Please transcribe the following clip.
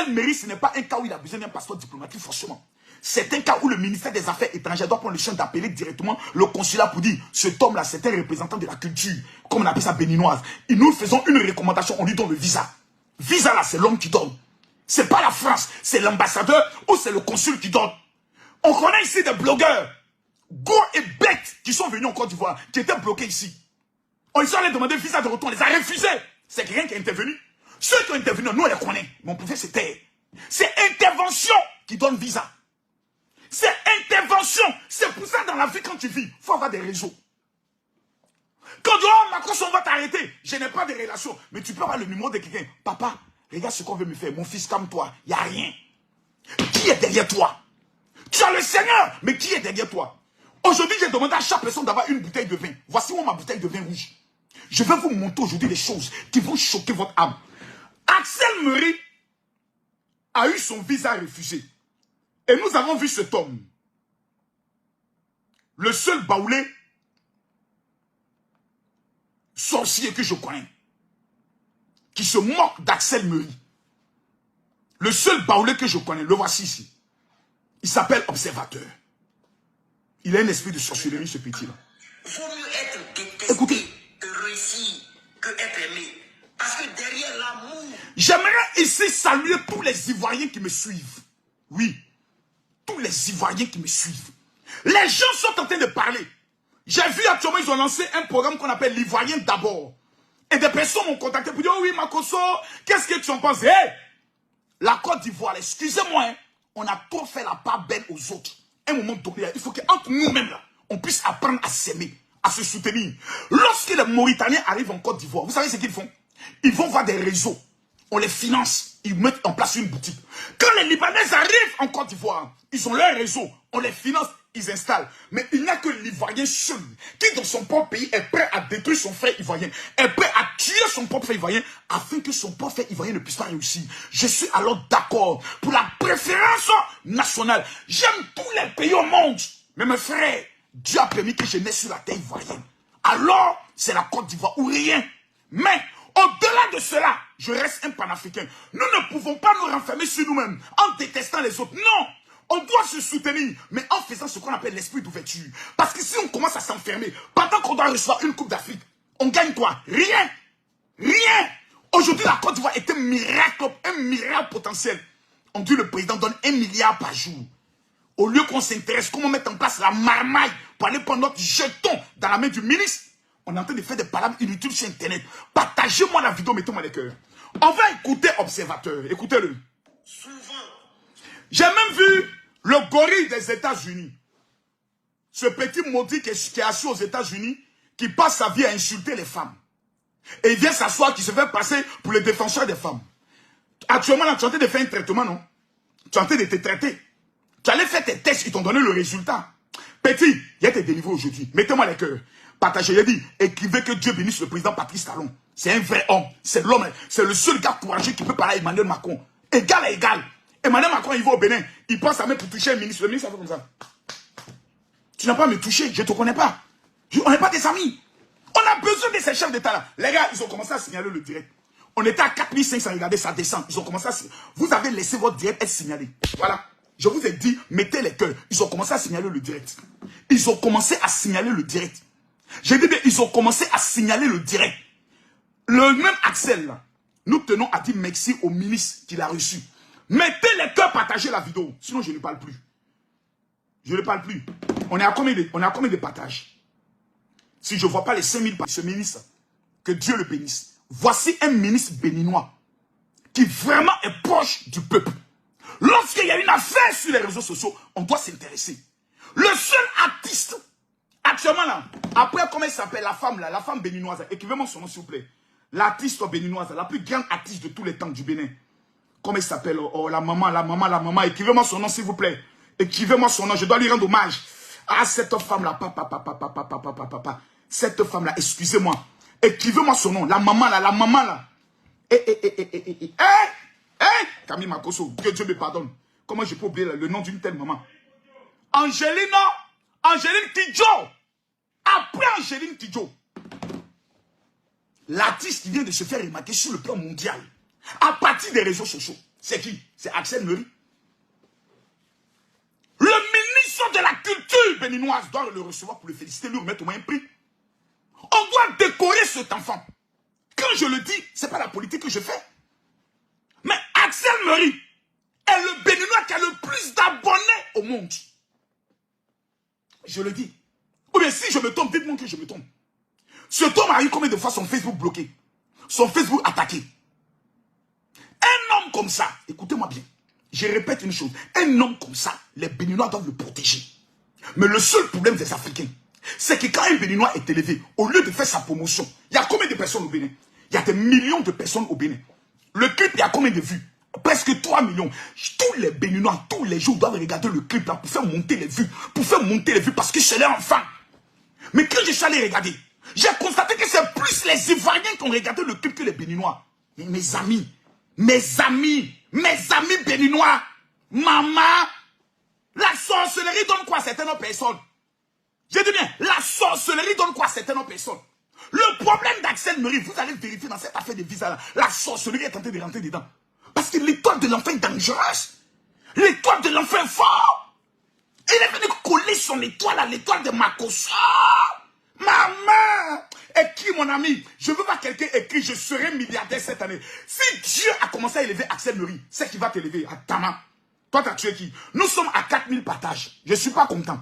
Axel Méry, ce n'est pas un cas où il a besoin d'un passeport diplomatique, forcément. C'est un cas où le ministère des Affaires étrangères doit prendre le champ d'appeler directement le consulat pour dire cet homme-là, c'est un représentant de la culture, comme on appelle ça béninoise. Et nous faisons une recommandation, on lui donne le visa. Visa là, c'est l'homme qui donne. C'est pas la France, c'est l'ambassadeur ou c'est le consul qui donne. On connaît ici des blogueurs, Go et Bête, qui sont venus en Côte d'Ivoire, qui étaient bloqués ici. On les a demandé visa de retour, on les a refusés. C'est quelqu'un qui est intervenu. Ceux qui ont intervenu, nous on les connaît, mais on pouvait se taire. C'est intervention qui donne visa. C'est intervention. C'est pour ça dans la vie quand tu vis, il faut avoir des réseaux. Quand tu dis, oh Macron, on va t'arrêter. Je n'ai pas de relation. Mais tu peux avoir le numéro de quelqu'un. Papa, regarde ce qu'on veut me faire. Mon fils, calme-toi. Il n'y a rien. Qui est derrière toi? Tu as le Seigneur, mais qui est derrière toi? Aujourd'hui, j'ai demandé à chaque personne d'avoir une bouteille de vin. Voici moi ma bouteille de vin rouge. Je vais vous montrer aujourd'hui des choses qui vont choquer votre âme. Axel Méry a eu son visa refusé. Et nous avons vu cet homme, le seul baoulé sorcier que je connais, qui se moque d'Axel Méry. Le seul baoulé que je connais, le voici ici. Il s'appelle Observateur. Il a un esprit de sorcellerie, ce petit-là. Vaut mieux être détesté. Écoutez. Que réussir, que être aimé. Parce que derrière l'amour... J'aimerais ici saluer tous les Ivoiriens qui me suivent. Oui. Tous les Ivoiriens qui me suivent. Les gens sont en train de parler. J'ai vu actuellement, ils ont lancé un programme qu'on appelle l'Ivoirien d'abord. Et des personnes m'ont contacté pour dire, oh oui, Makosso, qu'est-ce que tu en penses? Hey, la Côte d'Ivoire, excusez-moi, hein, on a trop fait la part belle aux autres. Un moment donné, il faut qu'entre nous-mêmes, là, on puisse apprendre à s'aimer, à se soutenir. Lorsque les Mauritaniens arrivent en Côte d'Ivoire, vous savez ce qu'ils font? Ils vont voir des réseaux. On les finance. Ils mettent en place une boutique. Quand les Libanais arrivent en Côte d'Ivoire, ils ont leur réseau. On les finance, ils installent. Mais il n'y a que l'Ivoirien seul qui, dans son propre pays, est prêt à détruire son frère ivoirien, est prêt à tuer son propre frère ivoirien, afin que son propre frère ivoirien ne puisse pas réussir. Je suis alors d'accord pour la préférence nationale. J'aime tous les pays au monde. Mais mes frères, Dieu a permis que je naisse sur la terre ivoirienne. Alors, c'est la Côte d'Ivoire ou rien. Mais, au-delà de cela, je reste un panafricain. Nous ne pouvons pas nous renfermer sur nous-mêmes en détestant les autres. Non! On doit se soutenir, mais en faisant ce qu'on appelle l'esprit d'ouverture. Parce que si on commence à s'enfermer, pendant qu'on doit recevoir une coupe d'Afrique, on gagne quoi? Rien! Rien! Aujourd'hui, la Côte d'Ivoire est un miracle potentiel. On dit le président donne 1 milliard par jour. Au lieu qu'on s'intéresse, comment mettre en place la marmaille pour aller prendre notre jeton dans la main du ministre, on est en train de faire des palabres inutiles sur Internet. Partagez-moi la vidéo, mettez-moi les cœurs. On va écouter Observateur. Écoutez-le. Souvent. J'ai même vu le gorille des États-Unis. Ce petit maudit qui est assis aux États-Unis, qui passe sa vie à insulter les femmes. Et il vient s'asseoir, qui se fait passer pour le défenseur des femmes. Actuellement, là, tu es en train de faire un traitement, non? Tu es en train de te traiter. Tu allais faire tes tests, ils t'ont donné le résultat. Petit, il y a tes délivrés aujourd'hui. Mettez-moi les cœurs. Partagez, il a dit, écrivez que Dieu bénisse le président Patrice Talon. C'est un vrai homme. C'est l'homme. C'est le seul gars courageux qui peut parler à Emmanuel Macron. Égal à égal. Emmanuel Macron, il va au Bénin. Il pense à même pour toucher un ministre. Le ministre, ça fait comme ça. Tu n'as pas à me toucher. Je ne te connais pas. On n'est pas des amis. On a besoin de ces chefs d'État-là. Les gars, ils ont commencé à signaler le direct. On était à 4500, regardez, ça descend. Ils ont commencé à signaler. Vous avez laissé votre direct être signalé. Voilà. Je vous ai dit, mettez les cœurs. Ils ont commencé à signaler le direct. Ils ont commencé à signaler le direct. J'ai dit bien, ils ont commencé à signaler le direct. Le même Axel, là, nous tenons à dire merci au ministre qui l'a reçu. Mettez les cœurs, partagez la vidéo. Sinon, je ne parle plus. Je ne parle plus. On est à combien de partages? Si je ne vois pas les 5000 partages, ce ministre, que Dieu le bénisse. Voici un ministre béninois qui vraiment est proche du peuple. Lorsqu'il y a une affaire sur les réseaux sociaux, on doit s'intéresser. Le seul artiste, actuellement là, après comment elle s'appelle la femme là, la femme béninoise, écrivez-moi son nom s'il vous plaît. L'artiste béninoise, la plus grande artiste de tous les temps du Bénin. Comment elle s'appelle? Oh, la maman, écrivez-moi son nom s'il vous plaît. Écrivez-moi son nom, je dois lui rendre hommage. Ah, cette femme là, papa. Cette femme là, excusez-moi. Écrivez-moi son nom, la maman là. Camille Makosso, que Dieu me pardonne. Comment je peux oublier le nom d'une telle maman? Angeline Tidjo. Après Angeline Tidjo, l'artiste qui vient de se faire remarquer sur le plan mondial, à partir des réseaux sociaux, C'est qui? C'est Axel Meury. Le ministre de la culture béninoise doit le recevoir pour le féliciter, lui remettre au moins un prix. On doit décorer cet enfant. Quand je le dis, ce n'est pas la politique que je fais. Mais Axel Meury est le Béninois qui a le plus d'abonnés au monde. Je le dis. Ou bien si je me trompe, dites-moi que je me trompe. Cet homme a eu combien de fois son Facebook bloqué? Son Facebook attaqué? Un homme comme ça, écoutez-moi bien. Je répète une chose. Un homme comme ça, les Béninois doivent le protéger. Mais le seul problème des Africains, c'est que quand un Béninois est élevé, au lieu de faire sa promotion, il y a combien de personnes au Bénin? Il y a des millions de personnes au Bénin. Le clip, il y a combien de vues? Presque 3 millions. Tous les Béninois, tous les jours, doivent regarder le clip là pour faire monter les vues. Pour faire monter les vues parce que c'est leur enfant. Mais quand je suis allé regarder, j'ai constaté que c'est plus les Ivoiriens qui ont regardé le clip que les Béninois. Mais mes amis béninois, maman, la sorcellerie donne quoi à certaines personnes? J'ai dit bien, la sorcellerie donne quoi à certaines personnes? Le problème d'Axel Meury, vous allez vérifier dans cette affaire de visa là, la sorcellerie est en train de rentrer dedans. Parce que l'étoile de l'enfant est dangereuse. L'étoile de l'enfant est fort. Il est venu coller son étoile à l'étoile de Makossa. Maman, écris mon ami, je veux voir quelqu'un écrit, je serai milliardaire cette année. Si Dieu a commencé à élever Axel Meury, c'est qu'il va t'élever à Tama. Toi, tu as tué qui? Nous sommes à 4000 partages. Je ne suis pas content.